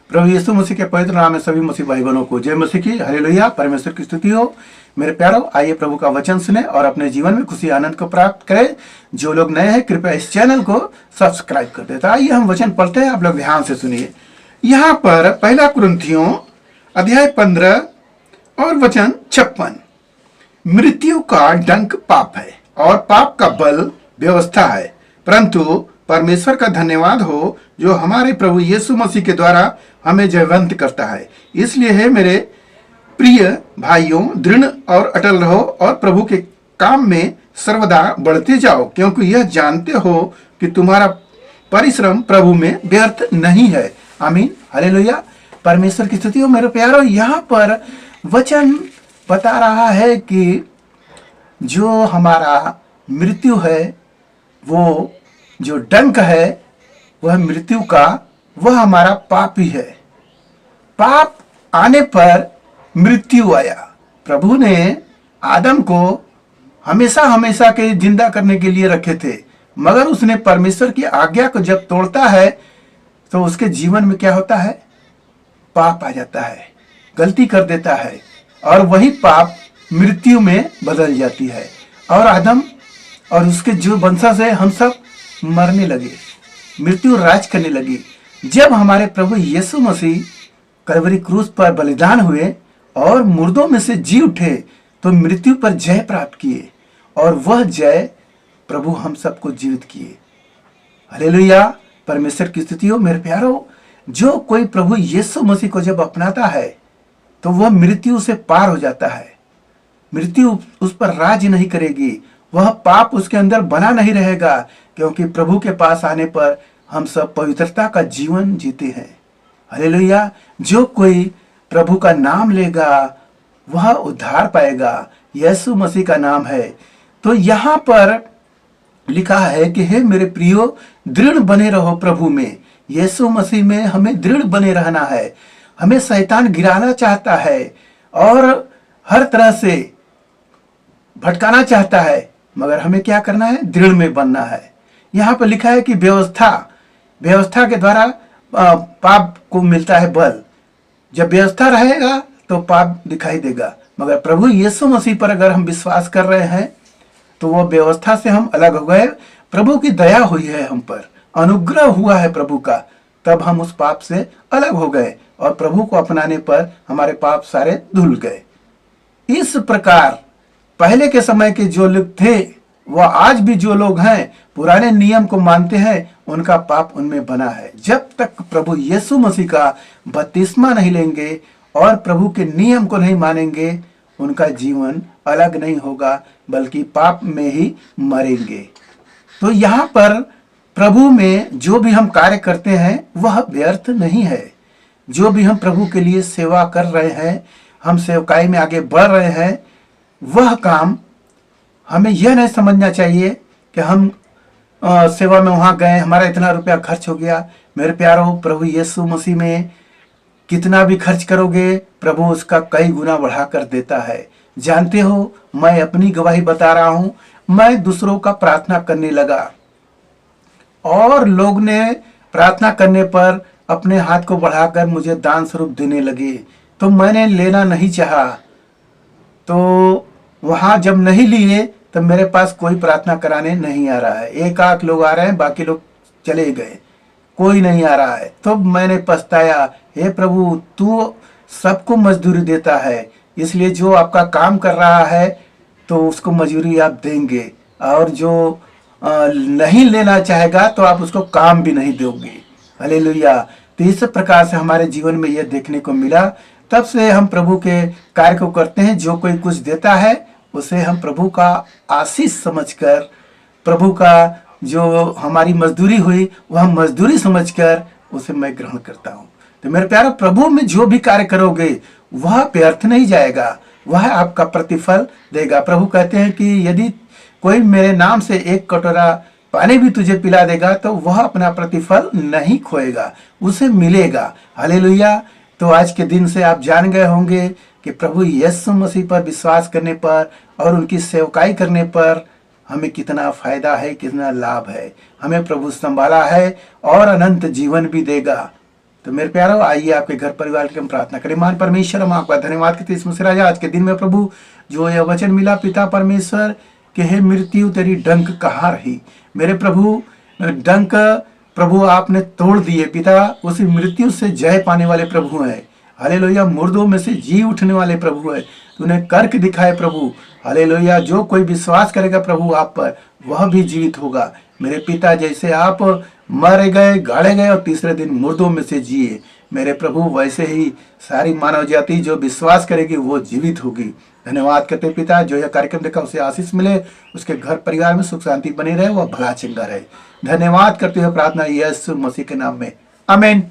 प्रभु यीशु मसीह के पवित्र नाम में सभी मसीह भाई बहनों को जय मसीह की, हालेलुया। परमेश्वर की स्तुति हो। मेरे प्यारों, आइए प्रभु का वचन सुने और अपने जीवन में खुशी आनंद को प्राप्त करें। जो लोग नए हैं कृपया इस चैनल को सब्सक्राइब कर दें। तो आइए हम वचन पढ़ते हैं, आप लोग ध्यान से सुनिए। यहाँ पर पहला कुरिन्थियों अध्याय 15 और वचन 56, मृत्यु का डंक पाप है और पाप का बल व्यवस्था है, परंतु परमेश्वर का धन्यवाद हो जो हमारे प्रभु यीशु मसीह के द्वारा हमें जयवंत करता है। इसलिए है मेरे प्रिय भाइयों, दृढ़ और अटल रहो और प्रभु के काम में सर्वदा बढ़ते जाओ, क्योंकि यह जानते हो कि तुम्हारा परिश्रम प्रभु में व्यर्थ नहीं है। आमीन, हालेलुया। परमेश्वर की स्तुति हो। मेरे प्यारों, यहाँ पर वचन बता रहा है कि जो हमारा मृत्यु है, वो जो डंक है वह मृत्यु का, वह हमारा पाप ही है। पाप आने पर मृत्यु आया। प्रभु ने आदम को हमेशा हमेशा के जिंदा करने के लिए रखे थे, मगर उसने परमेश्वर की आज्ञा को जब तोड़ता है तो उसके जीवन में क्या होता है? पाप आ जाता है, गलती कर देता है और वही पाप मृत्यु में बदल जाती है और आदम और उसके जो वंशज है हम सब मरने लगे, मृत्यु राज करने लगी। जब हमारे प्रभु यीशु मसीह कलवरी क्रूस पर बलिदान हुए और मुर्दों में से जी उठे तो मृत्यु पर जय प्राप्त किए और वह जय प्रभु हम सबको जीवित किए। हालेलुया, परमेश्वर की स्तुति हो। मेरे प्यारों, जो कोई प्रभु यीशु मसीह को जब अपनाता है तो वह मृत्यु से पार हो जाता है। मृत्यु उस पर राज नहीं करेगी, वह पाप उसके अंदर बना नहीं रहेगा, क्योंकि प्रभु के पास आने पर हम सब पवित्रता का जीवन जीते हैं। हालेलुया। जो कोई प्रभु का नाम लेगा वह उद्धार पाएगा। यीशु मसीह का नाम है। तो यहाँ पर लिखा है कि हे मेरे प्रियो, दृढ़ बने रहो प्रभु में। यीशु मसीह में हमें दृढ़ बने रहना है। हमें शैतान गिराना चाहता है और हर तरह से भटकाना चाहता है, मगर हमें क्या करना है? दृढ़ में बनना है। यहाँ पर लिखा है कि व्यवस्था के द्वारा पाप को मिलता है बल। जब व्यवस्था रहेगा तो पाप दिखाई देगा, मगर प्रभु यीशु मसीह पर अगर हम विश्वास कर रहे हैं तो वो व्यवस्था से हम अलग हो गए। प्रभु की दया हुई है हम पर, अनुग्रह हुआ है प्रभु का, तब हम उस पाप से अलग हो गए और प्रभु को अपनाने पर हमारे पाप सारे धुल गए। इस प्रकार पहले के समय के जो लोग थे वह आज भी जो लोग हैं पुराने नियम को मानते हैं, उनका पाप उनमें बना है। जब तक प्रभु यीशु मसीह का बपतिस्मा नहीं लेंगे और प्रभु के नियम को नहीं मानेंगे, उनका जीवन अलग नहीं होगा, बल्कि पाप में ही मरेंगे। तो यहाँ पर प्रभु में जो भी हम कार्य करते हैं वह व्यर्थ नहीं है। जो भी हम प्रभु के लिए सेवा कर रहे हैं, हम सेवकाई में आगे बढ़ रहे हैं, वह काम हमें यह नहीं समझना चाहिए कि हम सेवा में वहां गए, हमारा इतना रुपया खर्च हो गया। मेरे प्यारों, प्रभु यीशु मसीह में कितना भी खर्च करोगे प्रभु उसका कई गुना बढ़ा कर देता है। जानते हो, मैं अपनी गवाही बता रहा हूं। मैं दूसरों का प्रार्थना करने लगा और लोग ने प्रार्थना करने पर अपने हाथ को बढ़ाकर मुझे दान स्वरूप देने लगे, तो मैंने लेना नहीं चाहा। तो वहां जब नहीं लिए तब मेरे पास कोई प्रार्थना कराने नहीं आ रहा है। एक आध लोग आ रहे हैं, बाकी लोग चले गए, कोई नहीं आ रहा है। तो मैंने पछताया, हे प्रभु, तू सबको मजदूरी देता है, इसलिए जो आपका काम कर रहा है तो उसको मजदूरी आप देंगे, और जो नहीं लेना चाहेगा तो आप उसको काम भी नहीं दोगे। हालेलुया। तो इस प्रकार से हमारे जीवन में यह देखने को मिला। तब से हम प्रभु के कार्य को करते हैं। जो कोई कुछ देता है उसे हम प्रभु का आशीष समझकर, प्रभु का जो हमारी मजदूरी हुई वह मजदूरी समझकर उसे मैं ग्रहण करता हूँ। तो मेरे प्यारे, प्रभु में जो भी कार्य करोगे वह व्यर्थ नहीं जाएगा, वह आपका प्रतिफल देगा। प्रभु कहते हैं कि यदि कोई मेरे नाम से एक कटोरा पानी भी तुझे पिला देगा तो वह अपना प्रतिफल नहीं खोएगा, उसे मिलेगा। हालेलुया। तो आज के दिन से आप जान गए होंगे कि प्रभु यीशु मसीह पर विश्वास करने पर और उनकी सेवकाई करने पर हमें कितना फायदा है, कितना लाभ है। हमें प्रभु संभाला है और अनंत जीवन भी देगा। तो मेरे प्यारो, आइए आपके घर परिवार की हम प्रार्थना करें। महान परमेश्वर, हम आपका धन्यवाद करते हैं इस मुझसे राजा आज के दिन में प्रभु जो यह वचन मिला पिता परमेश्वर कि हे मृत्यु तेरी डंक कहाँ रही। मेरे प्रभु डंक प्रभु आपने तोड़ दिए पिता, उस मृत्यु से जय पाने वाले प्रभु हैं। हालेलुया, मुर्दों में से जी उठने वाले प्रभु है। तूने करके दिखाए प्रभु। हालेलुया, जो कोई विश्वास करेगा प्रभु आप पर वह भी जीवित होगा। मेरे पिता, जैसे आप मरे गए, गाड़े गए और तीसरे दिन मुर्दों में से जिए, मेरे प्रभु वैसे ही सारी मानव जाति जो विश्वास करेगी वो जीवित होगी। धन्यवाद करते पिता, जो यह कार्यक्रम देखा उसे आशीष मिले, उसके घर परिवार में सुख शांति बनी रहे, वह भला चंगा रहे। धन्यवाद करते हुए प्रार्थना यीशु मसीह के नाम में, आमीन।